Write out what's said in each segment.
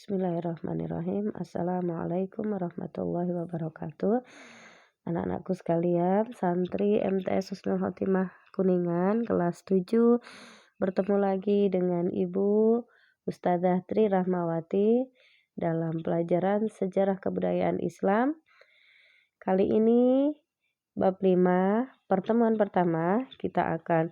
Bismillahirrahmanirrahim. Assalamualaikum warahmatullahi wabarakatuh. Anak-anakku sekalian, santri MTS Husnul Khotimah Kuningan kelas 7 bertemu lagi dengan Ibu Ustadzah Tri Rahmawati dalam pelajaran Sejarah Kebudayaan Islam. Kali ini bab 5, pertemuan pertama kita akan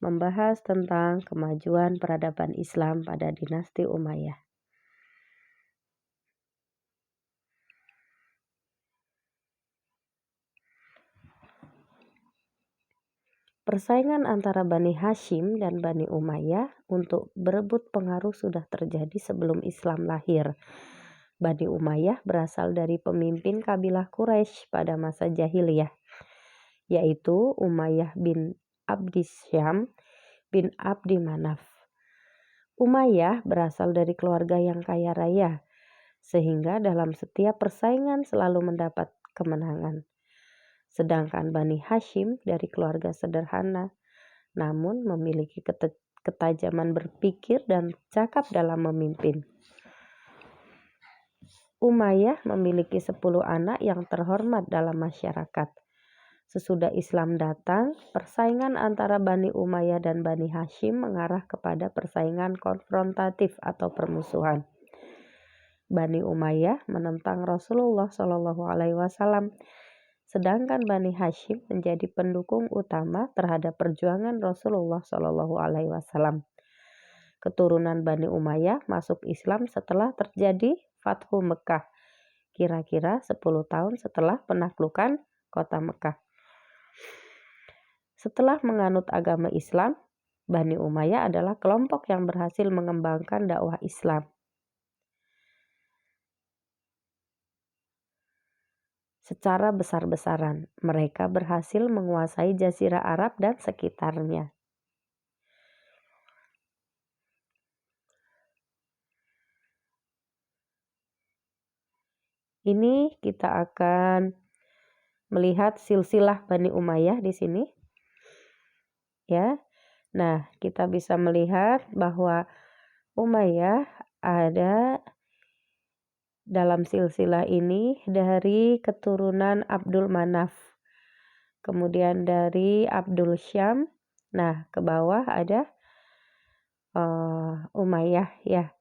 membahas tentang kemajuan peradaban Islam pada dinasti Umayyah. Persaingan antara Bani Hashim dan Bani Umayyah untuk berebut pengaruh sudah terjadi sebelum Islam lahir. Bani Umayyah berasal dari pemimpin kabilah Quraisy pada masa jahiliyah, yaitu Umayyah bin Abdisyam bin Abdi Manaf. Umayyah berasal dari keluarga yang kaya raya, sehingga dalam setiap persaingan selalu mendapat kemenangan. Sedangkan Bani Hashim dari keluarga sederhana, namun memiliki ketajaman berpikir dan cakap dalam memimpin. Umayyah memiliki 10 anak yang terhormat dalam masyarakat. Sesudah Islam datang, persaingan antara Bani Umayyah dan Bani Hashim mengarah kepada persaingan konfrontatif atau permusuhan. Bani Umayyah menentang Rasulullah SAW, sedangkan Bani Hashim menjadi pendukung utama terhadap perjuangan Rasulullah SAW. Keturunan Bani Umayyah masuk Islam setelah terjadi Fathu Mekah, kira-kira 10 tahun setelah penaklukan kota Mekah. Setelah menganut agama Islam, Bani Umayyah adalah kelompok yang berhasil mengembangkan dakwah Islam. Secara besar-besaran, mereka berhasil menguasai Jazirah Arab dan sekitarnya. Ini kita akan melihat silsilah Bani Umayyah di sini. Ya. Nah, kita bisa melihat bahwa Umayyah ada dalam silsilah ini dari keturunan Abdul Manaf, kemudian dari Abdul Syam. Nah, ke bawah ada Umayyah ya.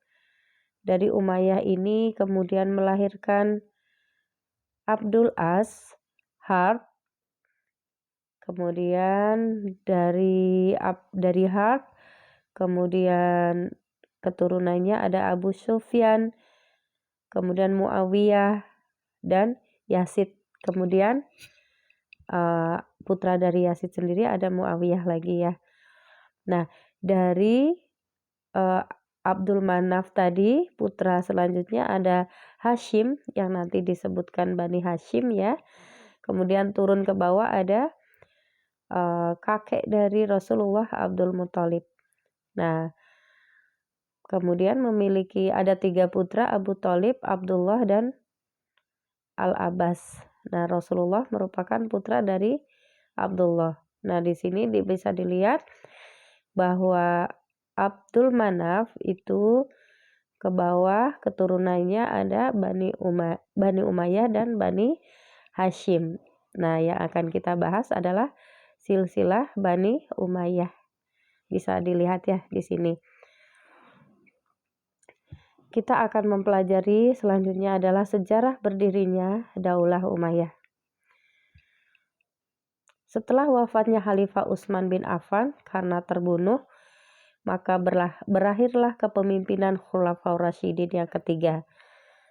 Dari Umayyah ini kemudian melahirkan Abdul As, Harb. Kemudian dari Harb, kemudian keturunannya ada Abu Sufyan, kemudian Muawiyah dan Yazid. Kemudian putra dari Yazid sendiri ada Muawiyah lagi ya. Nah, dari Abdul Manaf tadi, putra selanjutnya ada Hashim yang nanti disebutkan Bani Hashim ya. Kemudian turun ke bawah ada kakek dari Rasulullah, Abdul Muthalib. Nah, kemudian ada 3 putra, Abu Thalib, Abdullah dan Al-Abbas. Nah, Rasulullah merupakan putra dari Abdullah. Nah, di sini bisa dilihat bahwa Abdul Manaf itu ke bawah keturunannya ada Bani Umayyah dan Bani Hashim. Nah, yang akan kita bahas adalah silsilah Bani Umayyah. Bisa dilihat ya di sini. Kita akan mempelajari selanjutnya adalah sejarah berdirinya Daulah Umayyah. Setelah wafatnya Khalifah Utsman bin Affan karena terbunuh, maka berakhirlah kepemimpinan Khulafaur Rasyidin yang ketiga.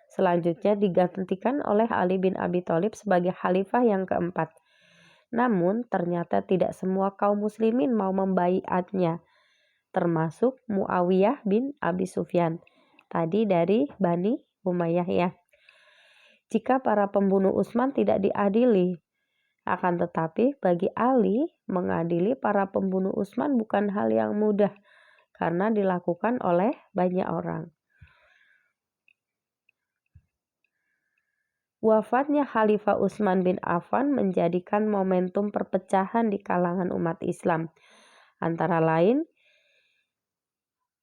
Selanjutnya digantikan oleh Ali bin Abi Thalib sebagai khalifah yang keempat. Namun ternyata tidak semua kaum muslimin mau membaiatnya, termasuk Muawiyah bin Abi Sufyan, tadi dari Bani Umayyah ya. Jika para pembunuh Utsman tidak diadili, akan tetapi bagi Ali mengadili para pembunuh Utsman bukan hal yang mudah karena dilakukan oleh banyak orang. Wafatnya Khalifah Utsman bin Affan menjadikan momentum perpecahan di kalangan umat Islam. Antara lain,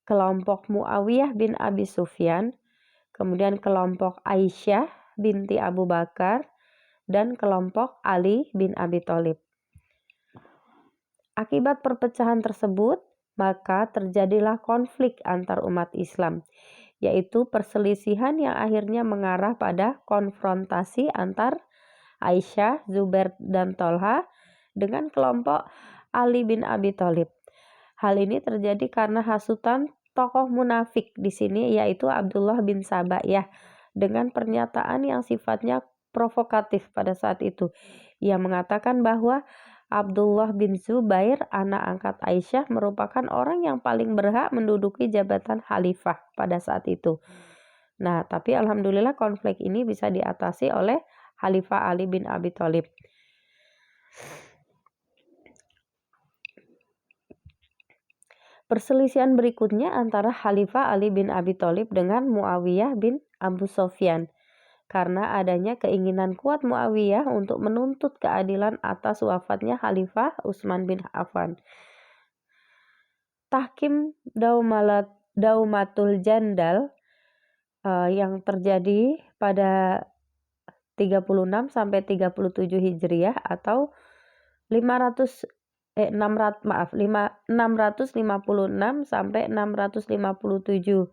kelompok Muawiyah bin Abi Sufyan, kemudian kelompok Aisyah binti Abu Bakar, dan kelompok Ali bin Abi Thalib. Akibat perpecahan tersebut, maka terjadilah konflik antar umat Islam, yaitu perselisihan yang akhirnya mengarah pada konfrontasi antar Aisyah, Zubair, dan Tolha dengan kelompok Ali bin Abi Thalib. Hal ini terjadi karena hasutan tokoh munafik di sini, yaitu Abdullah bin Sabah ya, dengan pernyataan yang sifatnya provokatif pada saat itu. Ia mengatakan bahwa Abdullah bin Zubair, anak angkat Aisyah, merupakan orang yang paling berhak menduduki jabatan khalifah pada saat itu. Nah, tapi alhamdulillah konflik ini bisa diatasi oleh Khalifah Ali bin Abi Thalib. Perselisihan berikutnya antara Khalifah Ali bin Abi Thalib dengan Muawiyah bin Abu Sufyan, karena adanya keinginan kuat Muawiyah untuk menuntut keadilan atas wafatnya Khalifah Utsman bin Affan. Tahkim Daumatul Jandal yang terjadi pada 36 sampai 37 Hijriah atau 656 sampai 657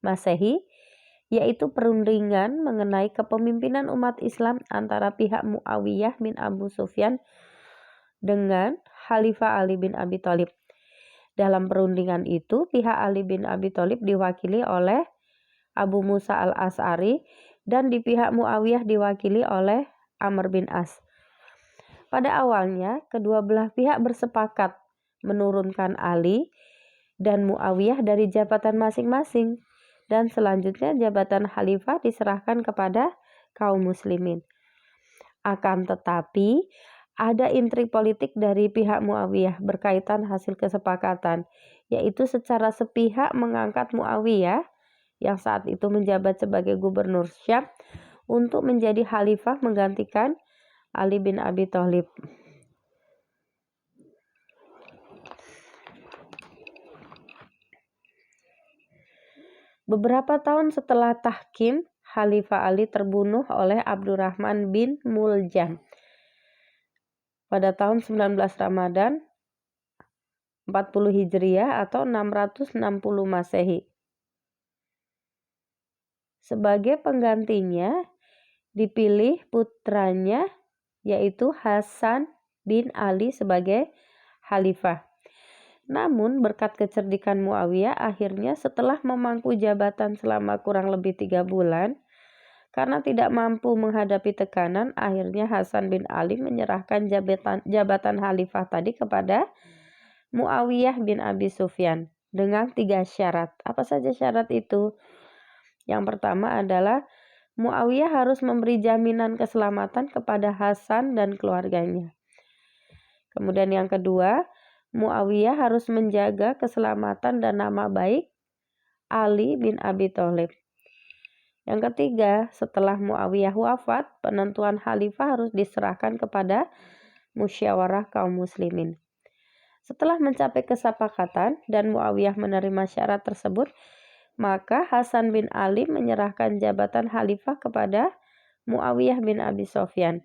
Masehi, yaitu perundingan mengenai kepemimpinan umat Islam antara pihak Muawiyah bin Abu Sufyan dengan Khalifah Ali bin Abi Thalib. Dalam perundingan itu, pihak Ali bin Abi Thalib diwakili oleh Abu Musa al-Asy'ari dan di pihak Muawiyah diwakili oleh Amr bin As. Pada awalnya, kedua belah pihak bersepakat menurunkan Ali dan Muawiyah dari jabatan masing-masing, dan selanjutnya jabatan khalifah diserahkan kepada kaum muslimin. Akan tetapi, ada intrik politik dari pihak Muawiyah berkaitan hasil kesepakatan, yaitu secara sepihak mengangkat Muawiyah yang saat itu menjabat sebagai gubernur Syam untuk menjadi khalifah menggantikan Ali bin Abi Thalib. Beberapa tahun setelah tahkim, Khalifah Ali terbunuh oleh Abdurrahman bin Muljam pada tahun 19 Ramadan 40 Hijriah atau 660 Masehi. Sebagai penggantinya dipilih putranya, yaitu Hasan bin Ali sebagai khalifah. Namun berkat kecerdikan Muawiyah, akhirnya setelah memangku jabatan selama kurang lebih 3 bulan, karena tidak mampu menghadapi tekanan, akhirnya Hasan bin Ali menyerahkan jabatan khalifah tadi kepada Muawiyah bin Abi Sufyan dengan 3 syarat. Apa saja syarat itu? Yang pertama adalah Muawiyah harus memberi jaminan keselamatan kepada Hasan dan keluarganya. Kemudian yang kedua, Muawiyah harus menjaga keselamatan dan nama baik Ali bin Abi Thalib. Yang ketiga, setelah Muawiyah wafat, penentuan khalifah harus diserahkan kepada musyawarah kaum muslimin. Setelah mencapai kesepakatan dan Muawiyah menerima syarat tersebut, maka Hasan bin Ali menyerahkan jabatan khalifah kepada Muawiyah bin Abi Sufyan.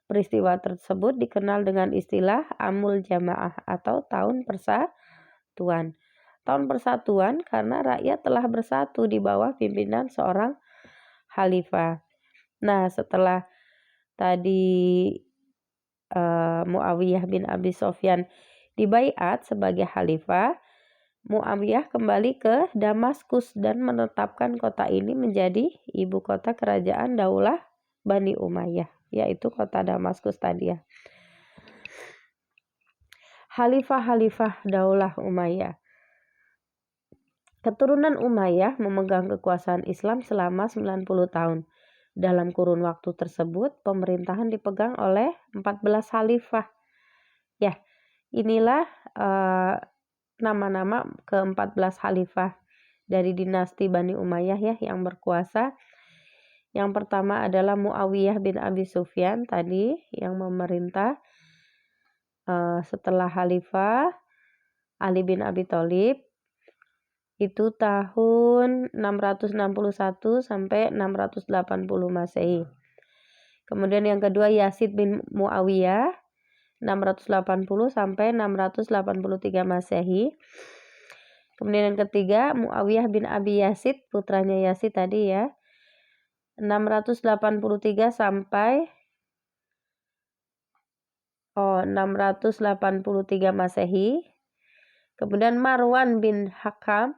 Peristiwa tersebut dikenal dengan istilah Amul Jamaah atau tahun persatuan. Tahun persatuan karena rakyat telah bersatu di bawah pimpinan seorang khalifah. Nah, setelah tadi Muawiyah bin Abi Sufyan dibaiat sebagai khalifah, Muawiyah kembali ke Damaskus dan menetapkan kota ini menjadi ibu kota kerajaan Daulah Bani Umayyah, yaitu kota Damaskus tadi ya. Khalifah-khalifah Daulah Umayyah. Keturunan Umayyah memegang kekuasaan Islam selama 90 tahun. Dalam kurun waktu tersebut, pemerintahan dipegang oleh 14 khalifah. Ya, inilah nama-nama ke-14 khalifah dari dinasti Bani Umayyah ya yang berkuasa. Yang pertama adalah Muawiyah bin Abi Sufyan tadi yang memerintah. Setelah khalifah Ali bin Abi Thalib. itu tahun 661 sampai 680 Masehi. Kemudian yang kedua Yazid bin Muawiyah 680 sampai 683 Masehi. Kemudian yang ketiga Muawiyah bin Abi Yazid, putranya Yazid tadi ya, 683 sampai 683 Masehi. Kemudian Marwan bin Hakam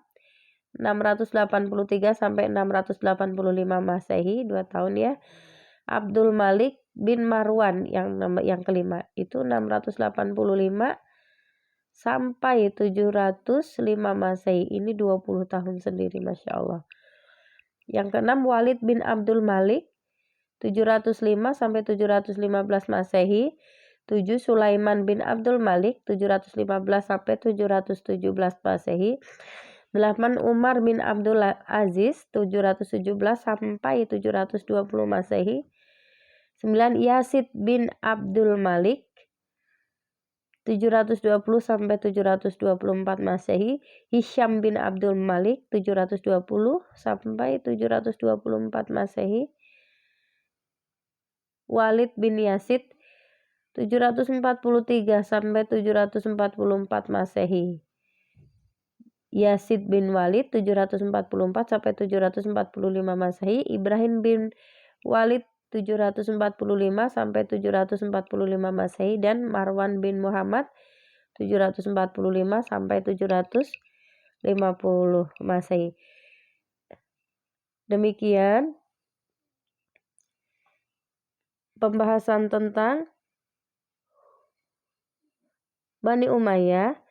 683 sampai 685 Masehi, 2 tahun ya. Abdul Malik bin Marwan yang kelima itu 685 sampai 705 Masehi. Ini 20 tahun sendiri, Masya Allah. Yang keenam Walid bin Abdul Malik 705 sampai 715 Masehi. 7 Sulaiman bin Abdul Malik 715 sampai 717 Masehi. 8 Umar bin Abdul Aziz 717 sampai 720 Masehi. 9 Yazid bin Abdul Malik 720 sampai 724 Masehi. Hisham bin Abdul Malik 720 sampai 724 Masehi. Walid bin Yazid 743 sampai 744 Masehi. Yazid bin Walid 744 sampai 745 Masehi. Ibrahim bin Walid 745 sampai 745 Masehi dan Marwan bin Muhammad 745 sampai 750 Masehi. Demikian pembahasan tentang Bani Umayyah